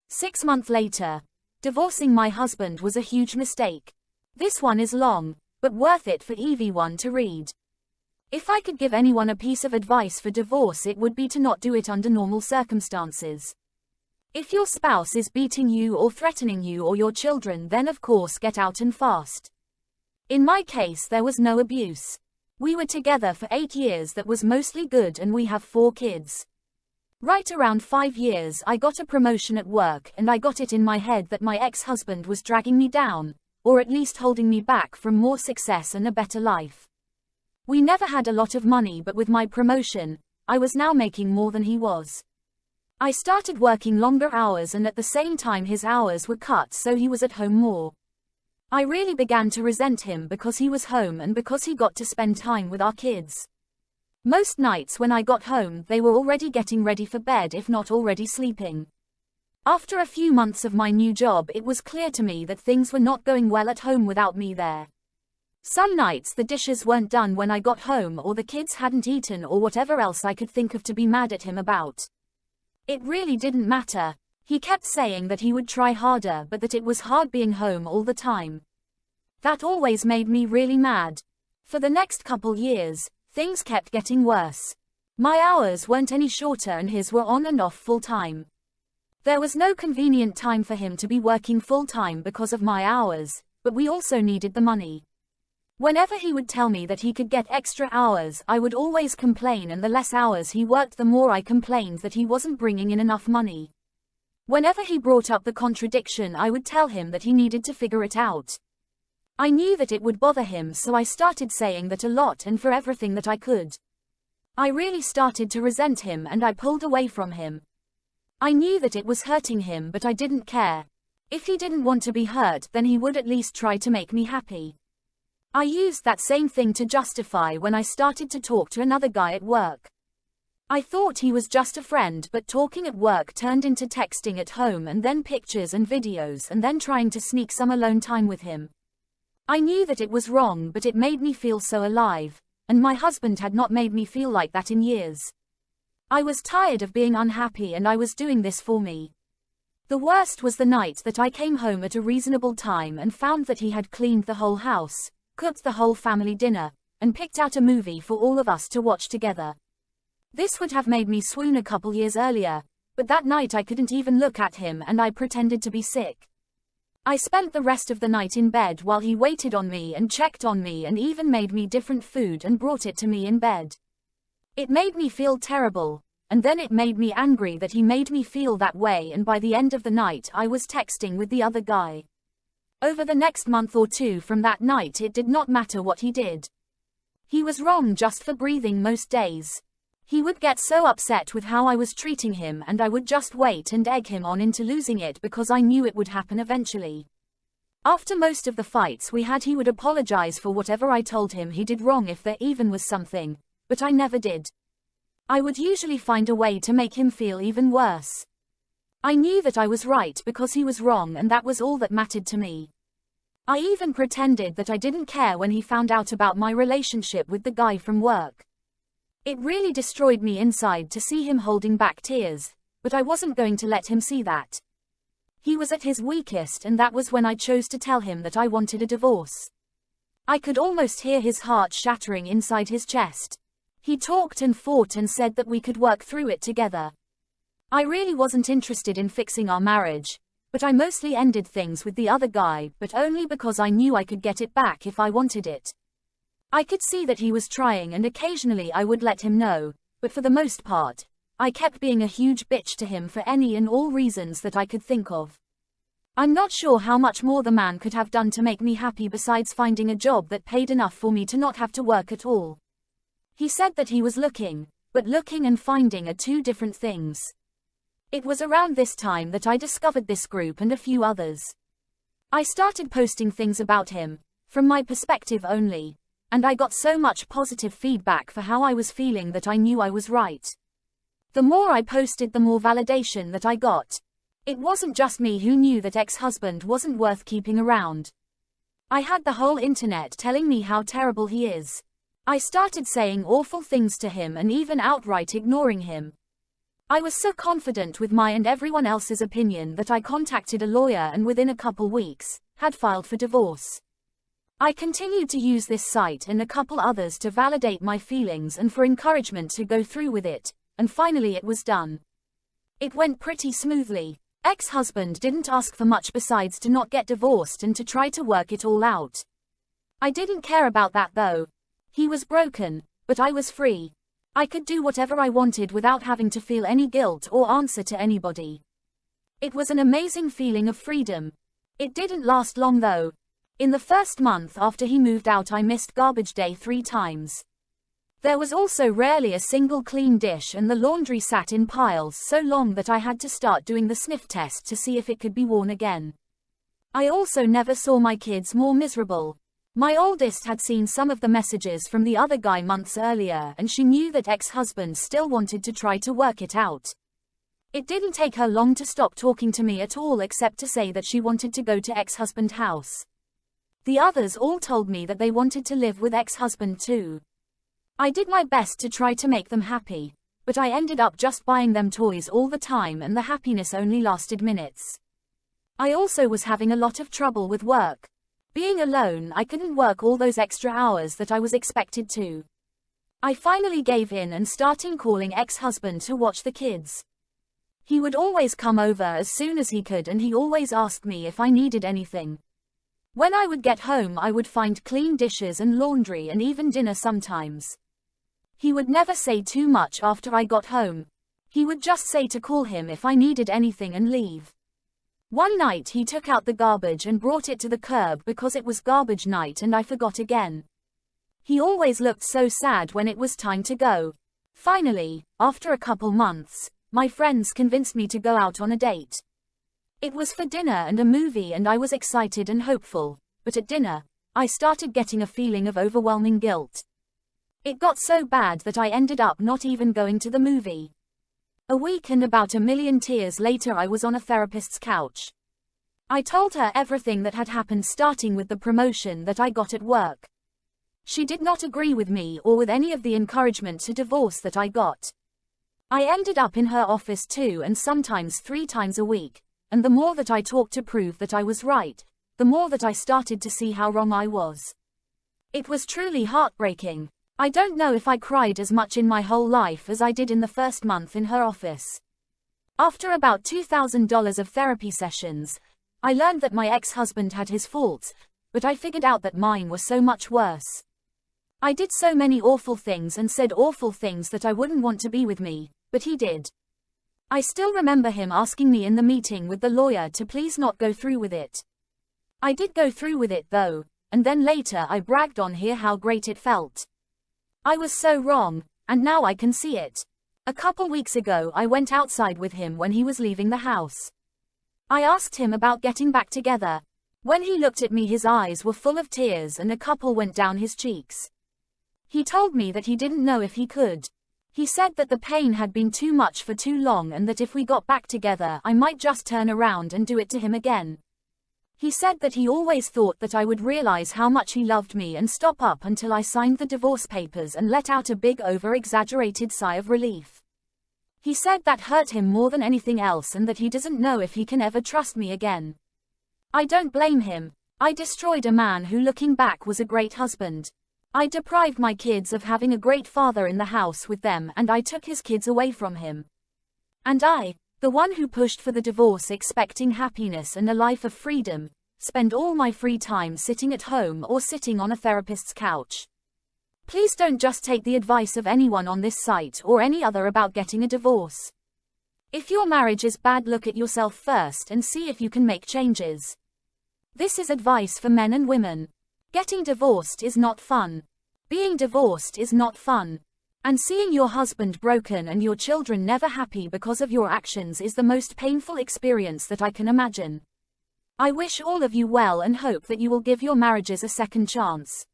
6 months later. Divorcing my husband was a huge mistake. This one is long, but worth it for everyone to read. If I could give anyone a piece of advice for divorce, it would be to not do it under normal circumstances. If your spouse is beating you or threatening you or your children, then of course get out and fast. In my case, there was no abuse. We were together for 8 years. That was mostly good, and we have 4 kids. Right around 5 years, I got a promotion at work, and I got it in my head that my ex-husband was dragging me down, or at least holding me back from more success and a better life. We never had a lot of money, but with my promotion, I was now making more than he was. I started working longer hours, and at the same time his hours were cut, so he was at home more. I really began to resent him because he was home and because he got to spend time with our kids. Most nights when I got home, they were already getting ready for bed, if not already sleeping. After a few months of my new job, it was clear to me that things were not going well at home without me there. Some nights the dishes weren't done when I got home, or the kids hadn't eaten, or whatever else I could think of to be mad at him about. It really didn't matter. He kept saying that he would try harder, but that it was hard being home all the time. That always made me really mad. For the next couple years, things kept getting worse. My hours weren't any shorter, and his were on and off full time. There was no convenient time for him to be working full time because of my hours, but we also needed the money. Whenever he would tell me that he could get extra hours, I would always complain, and the less hours he worked, the more I complained that he wasn't bringing in enough money. Whenever he brought up the contradiction, I would tell him that he needed to figure it out. I knew that it would bother him, so I started saying that a lot and for everything that I could. I really started to resent him, and I pulled away from him. I knew that it was hurting him, but I didn't care. If he didn't want to be hurt, then he would at least try to make me happy. I used that same thing to justify when I started to talk to another guy at work. I thought he was just a friend, but talking at work turned into texting at home, and then pictures and videos, and then trying to sneak some alone time with him. I knew that it was wrong, but it made me feel so alive, and my husband had not made me feel like that in years. I was tired of being unhappy, and I was doing this for me. The worst was the night that I came home at a reasonable time and found that he had cleaned the whole house, cooked the whole family dinner, and picked out a movie for all of us to watch together. This would have made me swoon a couple years earlier, but that night I couldn't even look at him, and I pretended to be sick. I spent the rest of the night in bed while he waited on me and checked on me, and even made me different food and brought it to me in bed. It made me feel terrible, and then it made me angry that he made me feel that way, and by the end of the night I was texting with the other guy. Over the next month or two from that night, it did not matter what he did. He was wrong just for breathing most days. He would get so upset with how I was treating him, and I would just wait and egg him on into losing it because I knew it would happen eventually. After most of the fights we had, he would apologize for whatever I told him he did wrong, if there even was something, but I never did. I would usually find a way to make him feel even worse. I knew that I was right because he was wrong, and that was all that mattered to me. I even pretended that I didn't care when he found out about my relationship with the guy from work. It really destroyed me inside to see him holding back tears, but I wasn't going to let him see that. He was at his weakest, and that was when I chose to tell him that I wanted a divorce. I could almost hear his heart shattering inside his chest. He talked and fought and said that we could work through it together. I really wasn't interested in fixing our marriage, but I mostly ended things with the other guy, but only because I knew I could get it back if I wanted it. I could see that he was trying, and occasionally I would let him know, but for the most part, I kept being a huge bitch to him for any and all reasons that I could think of. I'm not sure how much more the man could have done to make me happy besides finding a job that paid enough for me to not have to work at all. He said that he was looking, but looking and finding are two different things. It was around this time that I discovered this group and a few others. I started posting things about him, from my perspective only, and I got so much positive feedback for how I was feeling that I knew I was right. The more I posted, the more validation that I got. It wasn't just me who knew that ex-husband wasn't worth keeping around. I had the whole internet telling me how terrible he is. I started saying awful things to him and even outright ignoring him. I was so confident with my and everyone else's opinion that I contacted a lawyer and within a couple weeks, had filed for divorce. I continued to use this site and a couple others to validate my feelings and for encouragement to go through with it, and finally it was done. It went pretty smoothly. Ex-husband didn't ask for much besides to not get divorced and to try to work it all out. I didn't care about that though. He was broken, but I was free. I could do whatever I wanted without having to feel any guilt or answer to anybody. It was an amazing feeling of freedom. It didn't last long though. In the first month after he moved out I missed garbage day 3 times. There was also rarely a single clean dish and the laundry sat in piles so long that I had to start doing the sniff test to see if it could be worn again. I also never saw my kids more miserable. My oldest had seen some of the messages from the other guy months earlier and she knew that ex-husband still wanted to try to work it out. It didn't take her long to stop talking to me at all except to say that she wanted to go to ex-husband's house. The others all told me that they wanted to live with ex-husband too. I did my best to try to make them happy, but I ended up just buying them toys all the time and the happiness only lasted minutes. I also was having a lot of trouble with work. Being alone, I couldn't work all those extra hours that I was expected to. I finally gave in and started calling ex-husband to watch the kids. He would always come over as soon as he could and he always asked me if I needed anything. When I would get home I would find clean dishes and laundry and even dinner sometimes. He would never say too much after I got home. He would just say to call him if I needed anything and leave. One night he took out the garbage and brought it to the curb because it was garbage night and I forgot again. He always looked so sad when it was time to go. Finally, after a couple months, my friends convinced me to go out on a date. It was for dinner and a movie and I was excited and hopeful, but at dinner, I started getting a feeling of overwhelming guilt. It got so bad that I ended up not even going to the movie. A week and about 1,000,000 tears later I was on a therapist's couch. I told her everything that had happened starting with the promotion that I got at work. She did not agree with me or with any of the encouragement to divorce that I got. I ended up in her office 2 and sometimes 3 times a week, and the more that I talked to prove that I was right, the more that I started to see how wrong I was. It was truly heartbreaking. I don't know if I cried as much in my whole life as I did in the first month in her office. After about $2,000 of therapy sessions, I learned that my ex-husband had his faults, but I figured out that mine were so much worse. I did so many awful things and said awful things that I wouldn't want to be with me, but he did. I still remember him asking me in the meeting with the lawyer to please not go through with it. I did go through with it though, and then later I bragged on here how great it felt. I was so wrong, and now I can see it. A couple weeks ago I went outside with him when he was leaving the house. I asked him about getting back together. When he looked at me his eyes were full of tears and a couple went down his cheeks. He told me that he didn't know if he could. He said that the pain had been too much for too long and that if we got back together I might just turn around and do it to him again. He said that he always thought that I would realize how much he loved me and stop up until I signed the divorce papers and let out a big over-exaggerated sigh of relief. He said that hurt him more than anything else and that he doesn't know if he can ever trust me again. I don't blame him. I destroyed a man who looking back was a great husband. I deprived my kids of having a great father in the house with them and I took his kids away from him. And I, the one who pushed for the divorce expecting happiness and a life of freedom, spend all my free time sitting at home or sitting on a therapist's couch. Please don't just take the advice of anyone on this site or any other about getting a divorce. If your marriage is bad, look at yourself first and see if you can make changes. This is advice for men and women. Getting divorced is not fun. Being divorced is not fun. And seeing your husband broken and your children never happy because of your actions is the most painful experience that I can imagine. I wish all of you well and hope that you will give your marriages a second chance.